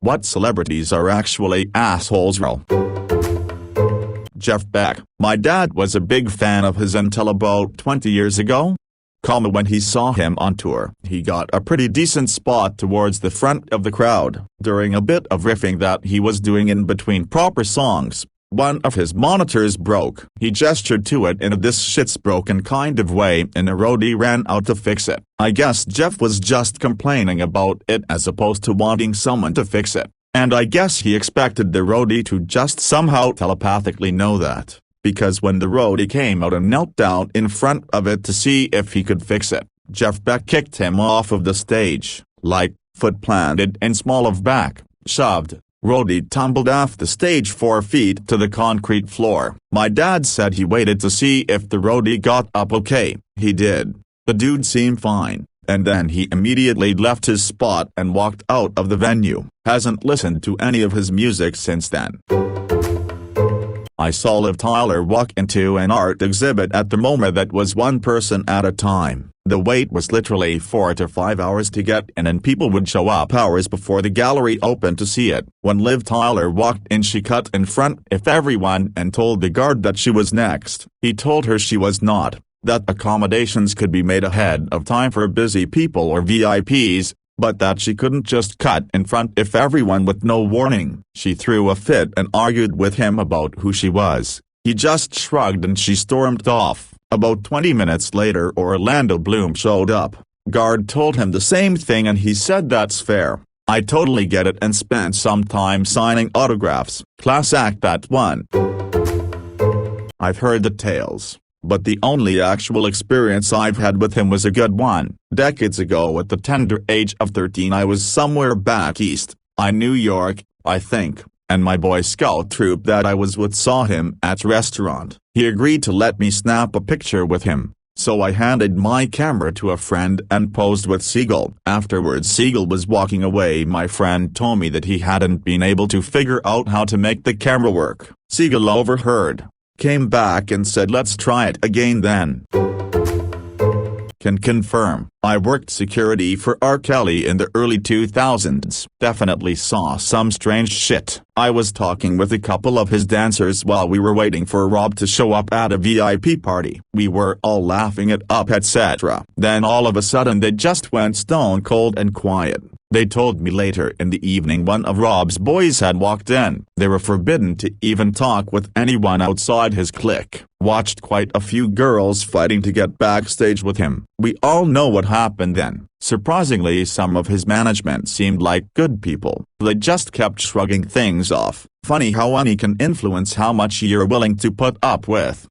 What celebrities are actually assholes? Jeff Beck. My dad was a big fan of his until about 20 years ago. When he saw him on tour, he got a pretty decent spot towards the front of the crowd. During a bit of riffing that he was doing in between proper songs, one of his monitors broke. He gestured to it in a "this shit's broken" kind of way, and a roadie ran out to fix it. I guess Jeff was just complaining about it as opposed to wanting someone to fix it, and I guess he expected the roadie to just somehow telepathically know that, because when the roadie came out and knelt down in front of it to see if he could fix it, Jeff Beck kicked him off of the stage, like, foot planted in small of back, shoved. Roadie tumbled off the stage 4 feet to the concrete floor. My dad said he waited to see if the roadie got up okay. He did. The dude seemed fine, and then he immediately left his spot and walked out of the venue. Hasn't listened to any of his music since then. I saw Liv Tyler walk into an art exhibit at the MoMA that was one person at a time. The wait was literally 4 to 5 hours to get in, and people would show up hours before the gallery opened to see it. When Liv Tyler walked in, she cut in front of everyone and told the guard that she was next. He told her she was not, that accommodations could be made ahead of time for busy people or VIPs, but that she couldn't just cut in front of everyone with no warning. She threw a fit and argued with him about who she was. He just shrugged and she stormed off. About 20 minutes later, Orlando Bloom showed up. Guard told him the same thing and he said that's fair. I totally get it and spent some time signing autographs. Class act, that one. I've heard the tales, but the only actual experience I've had with him was a good one. Decades ago, at the tender age of 13, I was somewhere back east, New York, I think, and my Boy Scout troop that I was with saw him at a restaurant. He agreed to let me snap a picture with him, so I handed my camera to a friend and posed with Siegel. Afterwards, Siegel was walking away. My friend told me that he hadn't been able to figure out how to make the camera work. Siegel overheard, came back and said, "Let's try it again then." Can confirm. I worked security for R. Kelly in the early 2000s. Definitely saw some strange shit. I was talking with a couple of his dancers while we were waiting for Rob to show up at a VIP party. We were all laughing it up, etc. Then all of a sudden they just went stone cold and quiet. They told me later in the evening one of Rob's boys had walked in. They were forbidden to even talk with anyone outside his clique. Watched quite a few girls fighting to get backstage with him. We all know what happened then. Surprisingly, some of his management seemed like good people. They just kept shrugging things off. Funny how money can influence how much you're willing to put up with.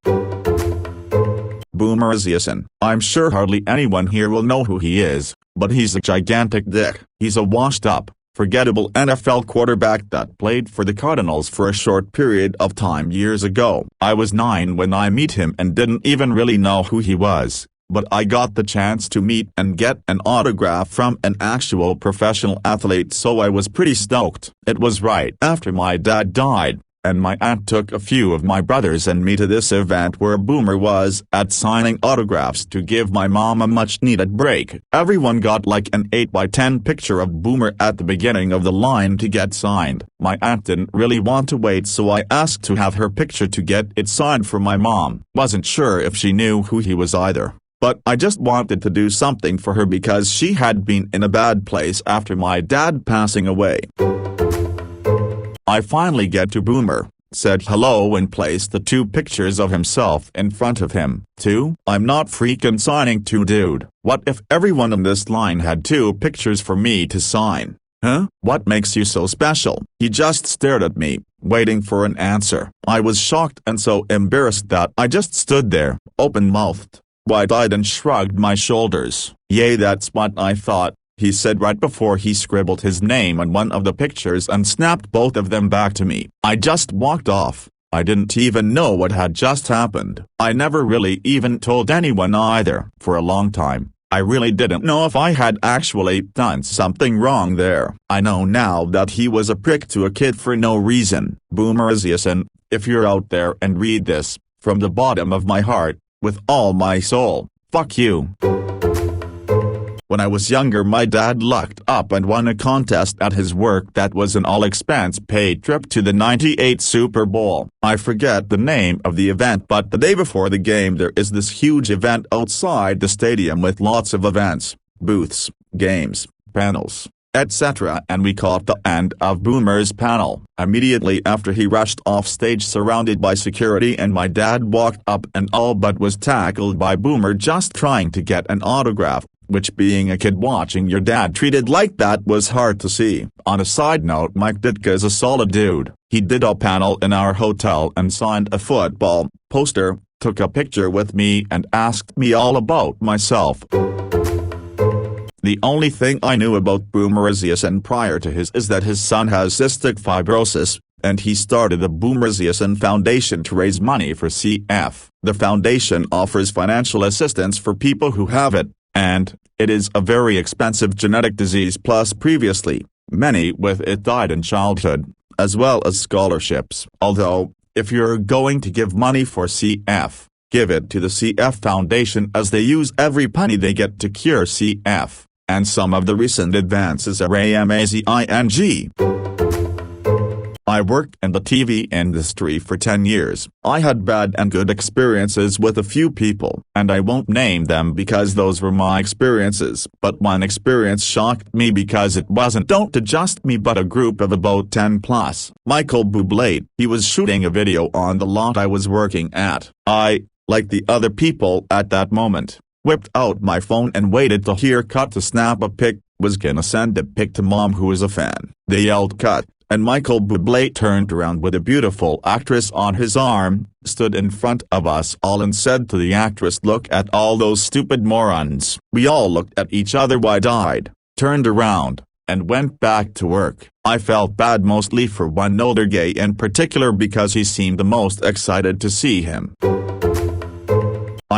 Boomer Esiason. I'm sure hardly anyone here will know who he is, but he's a gigantic dick. He's a washed-up, forgettable NFL quarterback that played for the Cardinals for a short period of time years ago. I was 9 when I met him and didn't even really know who he was, but I got the chance to meet and get an autograph from an actual professional athlete, so I was pretty stoked. It was right after my dad died, and my aunt took a few of my brothers and me to this event where Boomer was at, signing autographs to give my mom a much-needed break. Everyone got like an 8x10 picture of Boomer at the beginning of the line to get signed. My aunt didn't really want to wait, so I asked to have her picture to get it signed for my mom. Wasn't sure if she knew who he was either, but I just wanted to do something for her because she had been in a bad place after my dad passing away. I finally get to Boomer, said hello and placed the 2 pictures of himself in front of him. 2? I'm not freaking signing 2, dude. What if everyone on this line had 2 pictures for me to sign? Huh? What makes you so special? He just stared at me, waiting for an answer. I was shocked and so embarrassed that I just stood there, open-mouthed, wide-eyed, and shrugged my shoulders. "Yay, that's what I thought," he said right before he scribbled his name on one of the pictures and snapped both of them back to me. I just walked off. I didn't even know what had just happened. I never really even told anyone either. For a long time, I really didn't know if I had actually done something wrong there. I know now that he was a prick to a kid for no reason. Boomer Esiason, if you're out there and read this, from the bottom of my heart, with all my soul, fuck you. When I was younger, my dad lucked up and won a contest at his work that was an all-expense-paid trip to the '98 Super Bowl. I forget the name of the event, but the day before the game there is this huge event outside the stadium with lots of events, booths, games, panels, etc. And we caught the end of Boomer's panel immediately after he rushed off stage surrounded by security, and my dad walked up and all but was tackled by Boomer just trying to get an autograph, which, being a kid watching your dad treated like that, was hard to see. On a side note, Mike Ditka is a solid dude. He did a panel in our hotel and signed a football poster, took a picture with me and asked me all about myself. The only thing I knew about Boomerziason prior to his is that his son has cystic fibrosis, and he started the Boomerziason Foundation to raise money for CF. The foundation offers financial assistance for people who have it, and it is a very expensive genetic disease, plus previously, many with it died in childhood, as well as scholarships. Although, if you're going to give money for CF, give it to the CF Foundation, as they use every penny they get to cure CF. And some of the recent advances are amazing. I worked in the TV industry for 10 years. I had bad and good experiences with a few people, and I won't name them because those were my experiences. But one experience shocked me because it wasn't just me but a group of about 10 plus. Michael Bublé, he was shooting a video on the lot I was working at. I, like the other people at that moment, whipped out my phone and waited to hear cut to snap a pic. Was gonna send a pic to mom, who is a fan. They yelled cut, and Michael Bublé turned around with a beautiful actress on his arm, stood in front of us all and said to the actress, "Look at all those stupid morons." We all looked at each other wide-eyed, turned around, and went back to work. I felt bad mostly for one older gay in particular because he seemed the most excited to see him.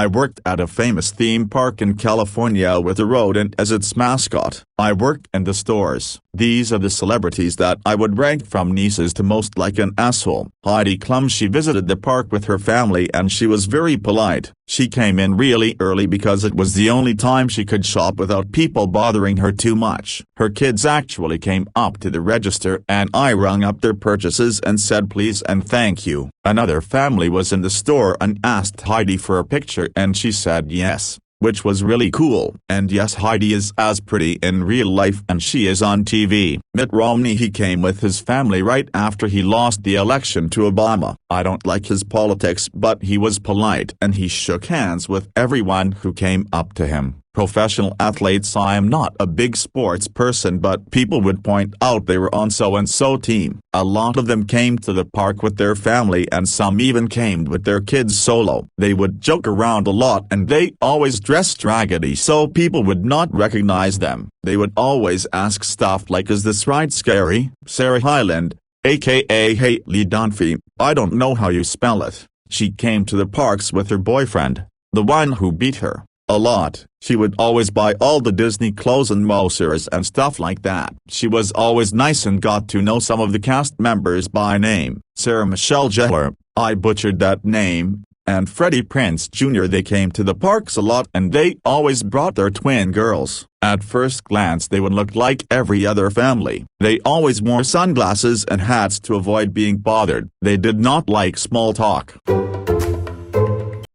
I worked at a famous theme park in California with a rodent as its mascot. I worked in the stores. These are the celebrities that I would rank from nieces to most like an asshole. Heidi Klum, she visited the park with her family and she was very polite. She came in really early because it was the only time she could shop without people bothering her too much. Her kids actually came up to the register and I rung up their purchases and said please and thank you. Another family was in the store and asked Heidi for a picture and she said yes, which was really cool. And yes, Heidi is as pretty in real life and she is on TV. Mitt Romney, he came with his family right after he lost the election to Obama. I don't like his politics, but he was polite and he shook hands with everyone who came up to him. Professional athletes, I am not a big sports person, but people would point out they were on so-and-so team. A lot of them came to the park with their family and some even came with their kids solo. They would joke around a lot and they always dressed raggedy so people would not recognize them. They would always ask stuff like, "Is this ride scary?" Sarah Hyland, aka Haley Dunphy, I don't know how you spell it. She came to the parks with her boyfriend, the one who beat her a lot. She would always buy all the Disney clothes and Mousers and stuff like that. She was always nice and got to know some of the cast members by name. Sarah Michelle Gellar, I butchered that name, and Freddie Prinze Jr. They came to the parks a lot and they always brought their twin girls. At first glance they would look like every other family. They always wore sunglasses and hats to avoid being bothered. They did not like small talk.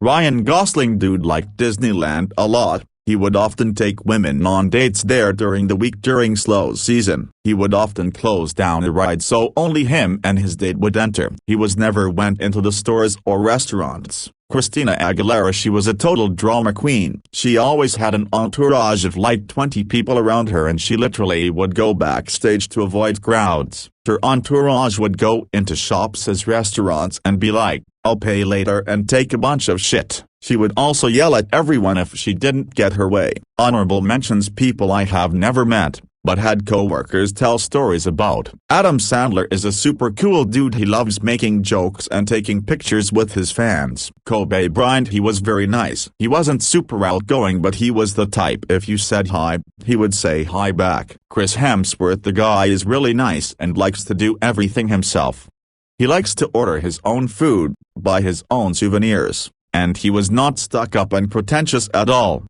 Ryan Gosling, dude, liked Disneyland a lot. He would often take women on dates there during the week during slow season. He would often close down the ride so only him and his date would enter. He never went into the stores or restaurants. Christina Aguilera, she was a total drama queen. She always had an entourage of like 20 people around her and she literally would go backstage to avoid crowds. Her entourage would go into shops as restaurants and be like, "I'll pay later," and take a bunch of shit. She would also yell at everyone if she didn't get her way. Honorable mentions: people I have never met, but had co-workers tell stories about. Adam Sandler is a super cool dude. He loves making jokes and taking pictures with his fans. Kobe Bryant, he was very nice. He wasn't super outgoing, but he was the type if you said hi, he would say hi back. Chris Hemsworth, the guy is really nice and likes to do everything himself. He likes to order his own food, buy his own souvenirs, and he was not stuck up and pretentious at all.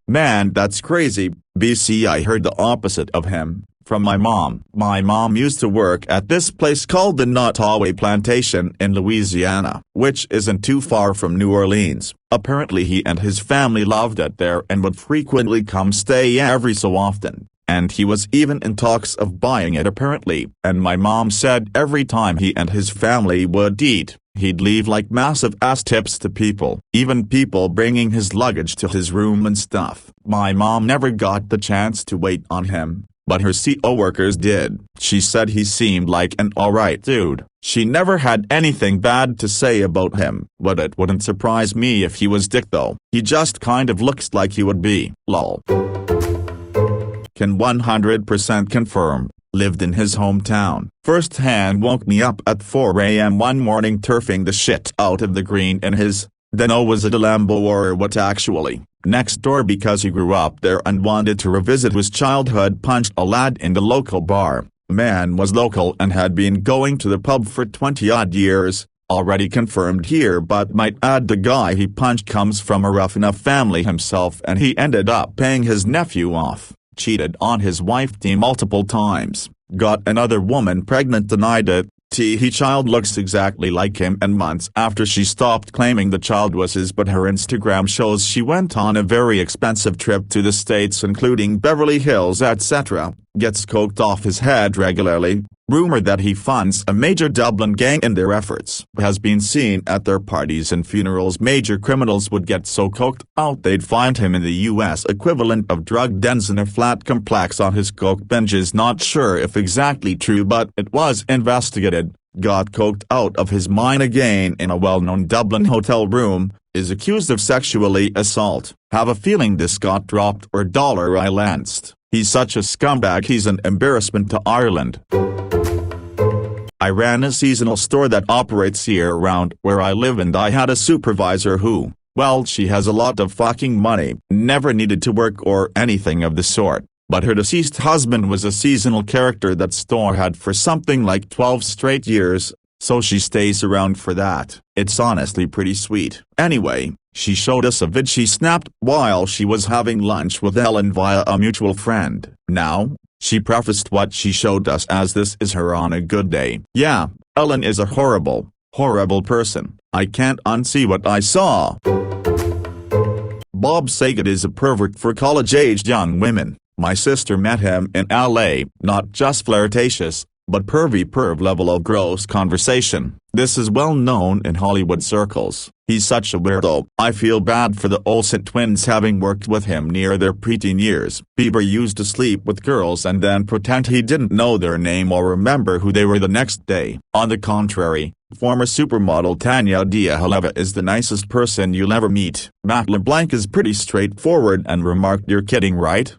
Man, that's crazy. BC, I heard the opposite of him from my mom. My mom used to work at this place called the Nottoway Plantation in Louisiana, which isn't too far from New Orleans. Apparently he and his family loved it there and would frequently come stay every so often, and he was even in talks of buying it apparently. And my mom said every time he and his family would eat, he'd leave like massive ass tips to people, even people bringing his luggage to his room and stuff. My mom never got the chance to wait on him, but her CO workers did. She said he seemed like an alright dude. She never had anything bad to say about him, but it wouldn't surprise me if he was dick though. He just kind of looks like he would be. Lol. Can 100% confirm. Lived in his hometown. First hand woke me up at 4 a.m. one morning turfing the shit out of the green in his, dunno was it a Lambo or what actually, next door because he grew up there and wanted to revisit his childhood. Punched a lad in the local bar. Man was local and had been going to the pub for 20-odd years, already confirmed here, but might add the guy he punched comes from a rough enough family himself and he ended up paying his nephew off. Cheated on his wife multiple times, got another woman pregnant, denied it. His child looks exactly like him, and months after she stopped claiming the child was his, but her Instagram shows she went on a very expensive trip to the States including Beverly Hills etc. Gets coked off his head regularly. Rumor that he funds a major Dublin gang in their efforts. Has been seen at their parties and funerals. Major criminals would get so coked out they'd find him in the US equivalent of drug dens in a flat complex on his coke binges. Not sure if exactly true, but it was investigated. Got coked out of his mind again in a well-known Dublin hotel room. Is accused of sexually assault. Have a feeling this got dropped or dollar I lanced. He's such a scumbag, he's an embarrassment to Ireland. I ran a seasonal store that operates year-round where I live, and I had a supervisor who, well, she has a lot of fucking money, never needed to work or anything of the sort, but her deceased husband was a seasonal character that store had for something like 12 straight years, so she stays around for that. It's honestly pretty sweet. Anyway, she showed us a vid she snapped while she was having lunch with Ellen via a mutual friend. Now, she prefaced what she showed us as this is her on a good day. Yeah, Ellen is a horrible, horrible person. I can't unsee what I saw. Bob Saget is a pervert for college-aged young women. My sister met him in LA, not just flirtatious, but pervy perv level of gross conversation. This is well known in Hollywood circles. He's such a weirdo. I feel bad for the Olsen twins having worked with him near their preteen years. Bieber used to sleep with girls and then pretend he didn't know their name or remember who they were the next day. On the contrary, former supermodel Tanya Diahaleva is the nicest person you'll ever meet. Matt LeBlanc is pretty straightforward and remarked, "You're kidding, right?"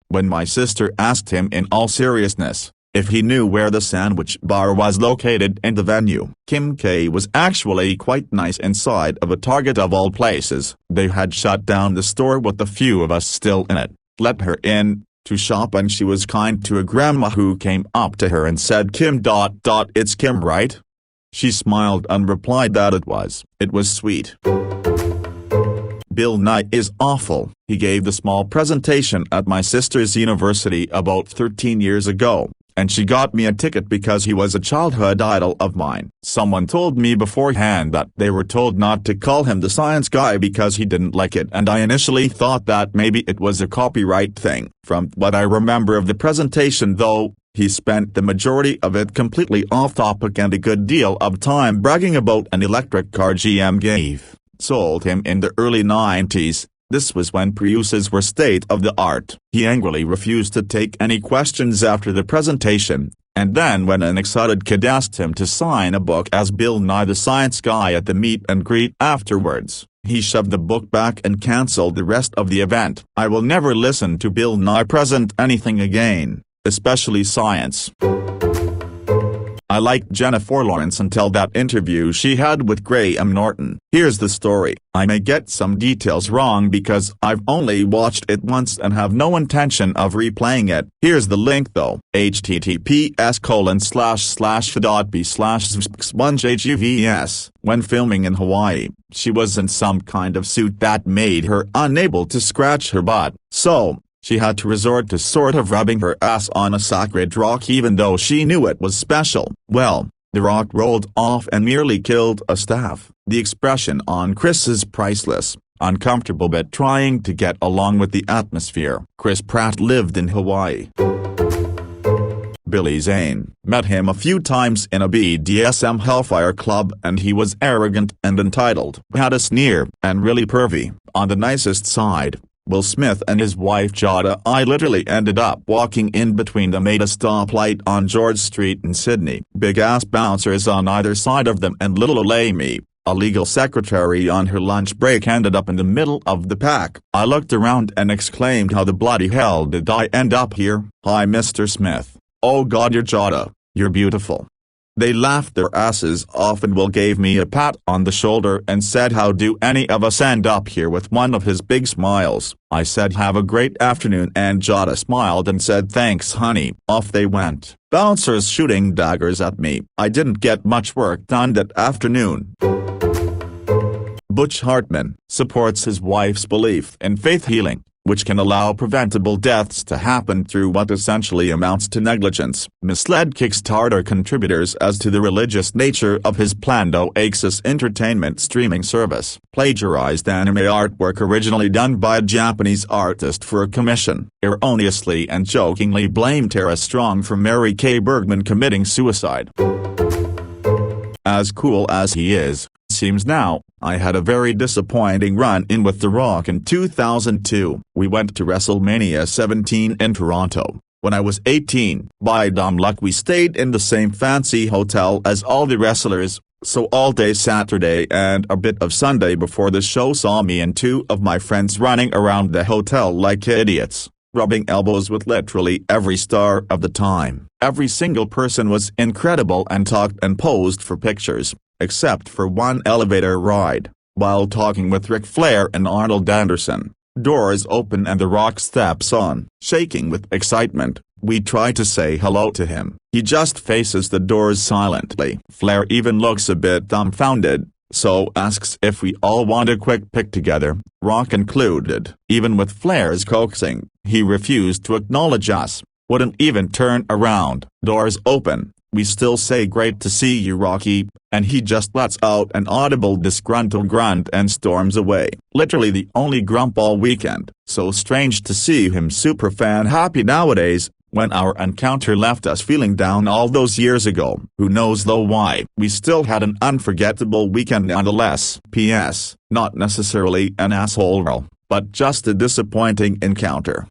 When my sister asked him in all seriousness if he knew where the sandwich bar was located in the venue. Kim K was actually quite nice inside of a Target of all places. They had shut down the store with a few of us still in it, let her in to shop, and she was kind to a grandma who came up to her and said, "Kim ... it's Kim, right?" She smiled and replied that it was. It was sweet. Bill Nye is awful. He gave the small presentation at my sister's university about 13 years ago, and she got me a ticket because he was a childhood idol of mine. Someone told me beforehand that they were told not to call him the science guy because he didn't like it, and I initially thought that maybe it was a copyright thing. From what I remember of the presentation though, he spent the majority of it completely off topic and a good deal of time bragging about an electric car GM sold him in the early 90s. This was when Priuses were state of the art. He angrily refused to take any questions after the presentation, and then when an excited kid asked him to sign a book as Bill Nye the Science Guy at the meet and greet afterwards, he shoved the book back and cancelled the rest of the event. I will never listen to Bill Nye present anything again, especially science. I liked Jennifer Lawrence until that interview she had with Graham Norton. Here's the story. I may get some details wrong because I've only watched it once and have no intention of replaying it. Here's the link though. https://b/spongehuvs. When filming in Hawaii, she was in some kind of suit that made her unable to scratch her butt. So, she had to resort to sort of rubbing her ass on a sacred rock even though she knew it was special. Well, the rock rolled off and nearly killed a staff. The expression on Chris is priceless, uncomfortable but trying to get along with the atmosphere. Chris Pratt lived in Hawaii. Billy Zane. Met him a few times in a BDSM Hellfire club and he was arrogant and entitled. Had a sneer, and really pervy, on the nicest side. Will Smith and his wife Jada. I literally ended up walking in between them at a stoplight on George Street in Sydney. Big-ass bouncers on either side of them and little Amy, a legal secretary on her lunch break, ended up in the middle of the pack. I looked around and exclaimed, how the bloody hell did I end up here? Hi Mr. Smith. Oh God, you're Jada. You're beautiful. They laughed their asses off and Will gave me a pat on the shoulder and said, how do any of us end up here, with one of his big smiles. I said, have a great afternoon, and Jada smiled and said, thanks honey. Off they went. Bouncers shooting daggers at me. I didn't get much work done that afternoon. Butch Hartman supports his wife's belief in faith healing, which can allow preventable deaths to happen through what essentially amounts to negligence. Misled Kickstarter contributors as to the religious nature of his planned Oasis entertainment streaming service. Plagiarized anime artwork originally done by a Japanese artist for a commission. Erroneously and jokingly blamed Tara Strong for Mary Kay Bergman committing suicide. As cool as he is, seems now, I had a very disappointing run-in with The Rock in 2002. We went to WrestleMania 17 in Toronto. When I was 18, by dumb luck we stayed in the same fancy hotel as all the wrestlers, so all day Saturday and a bit of Sunday before the show saw me and two of my friends running around the hotel like idiots, rubbing elbows with literally every star of the time. Every single person was incredible and talked and posed for pictures, except for one elevator ride. While talking with Ric Flair and Arnold Anderson, doors open and The Rock steps on. Shaking with excitement, we try to say hello to him. He just faces the doors silently. Flair even looks a bit dumbfounded, so asks if we all want a quick pic together, Rock included. Even with Flair's coaxing, he refused to acknowledge us, wouldn't even turn around. Doors open. We still say great to see you Rocky, and he just lets out an audible disgruntled grunt and storms away. Literally the only grump all weekend. So strange to see him super fan happy nowadays, when our encounter left us feeling down all those years ago. Who knows though why. We still had an unforgettable weekend nonetheless. P.S. Not necessarily an asshole role, but just a disappointing encounter.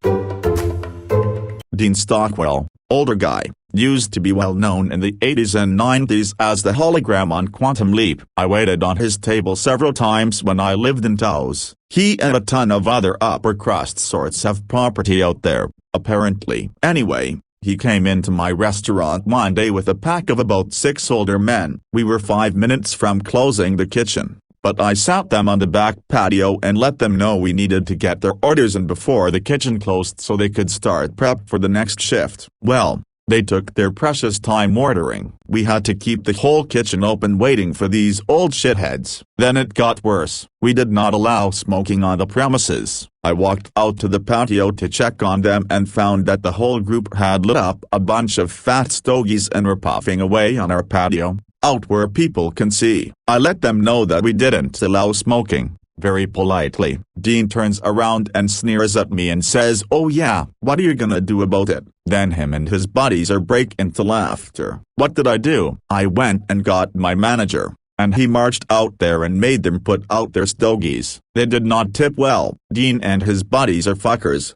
Dean Stockwell, older guy. Used to be well known in the 80s and 90s as the hologram on Quantum Leap. I waited on his table several times when I lived in Taos. He and a ton of other upper crust sorts have property out there, apparently. Anyway, he came into my restaurant one day with a pack of about 6 older men. We were 5 minutes from closing the kitchen, but I sat them on the back patio and let them know we needed to get their orders in before the kitchen closed so they could start prep for the next shift. Well, they took their precious time ordering. We had to keep the whole kitchen open waiting for these old shitheads. Then it got worse. We did not allow smoking on the premises. I walked out to the patio to check on them and found that the whole group had lit up a bunch of fat stogies and were puffing away on our patio, out where people can see. I let them know that we didn't allow smoking. Very politely. Dean turns around and sneers at me and says, "Oh yeah, what are you gonna do about it?" Then him and his buddies are break into laughter. What did I do? I went and got my manager, and he marched out there and made them put out their stogies. They did not tip well. Dean and his buddies are fuckers.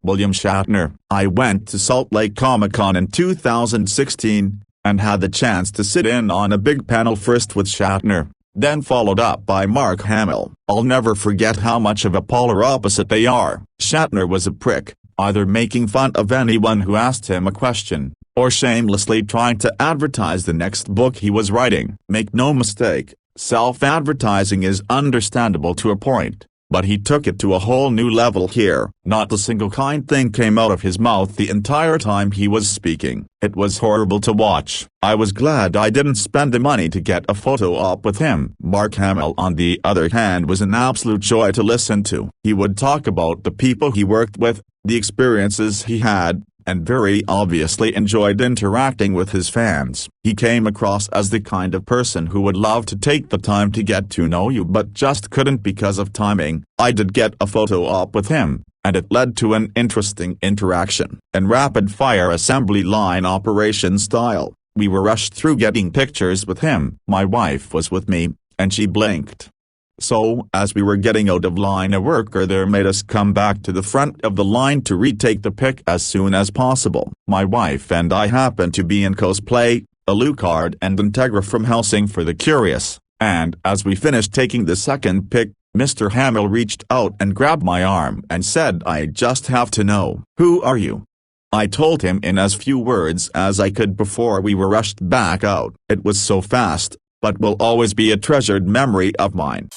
William Shatner. I went to Salt Lake Comic-Con in 2016, and had the chance to sit in on a big panel first with Shatner, then followed up by Mark Hamill. I'll never forget how much of a polar opposite they are. Shatner was a prick, either making fun of anyone who asked him a question, or shamelessly trying to advertise the next book he was writing. Make no mistake, self-advertising is understandable to a point, but he took it to a whole new level here. Not a single kind thing came out of his mouth the entire time he was speaking. It was horrible to watch. I was glad I didn't spend the money to get a photo op with him. Mark Hamill, on the other hand, was an absolute joy to listen to. He would talk about the people he worked with, the experiences he had, and very obviously enjoyed interacting with his fans. He came across as the kind of person who would love to take the time to get to know you but just couldn't because of timing. I did get a photo op with him, and it led to an interesting interaction. In rapid-fire assembly line operation style, we were rushed through getting pictures with him. My wife was with me, and she blinked. So, as we were getting out of line, a worker there made us come back to the front of the line to retake the pic as soon as possible. My wife and I happened to be in cosplay, Alucard and Integra from Helsing for the Curious, and as we finished taking the second pic, Mr. Hamill reached out and grabbed my arm and said, "I just have to know, who are you?" I told him in as few words as I could before we were rushed back out. It was so fast, but will always be a treasured memory of mine.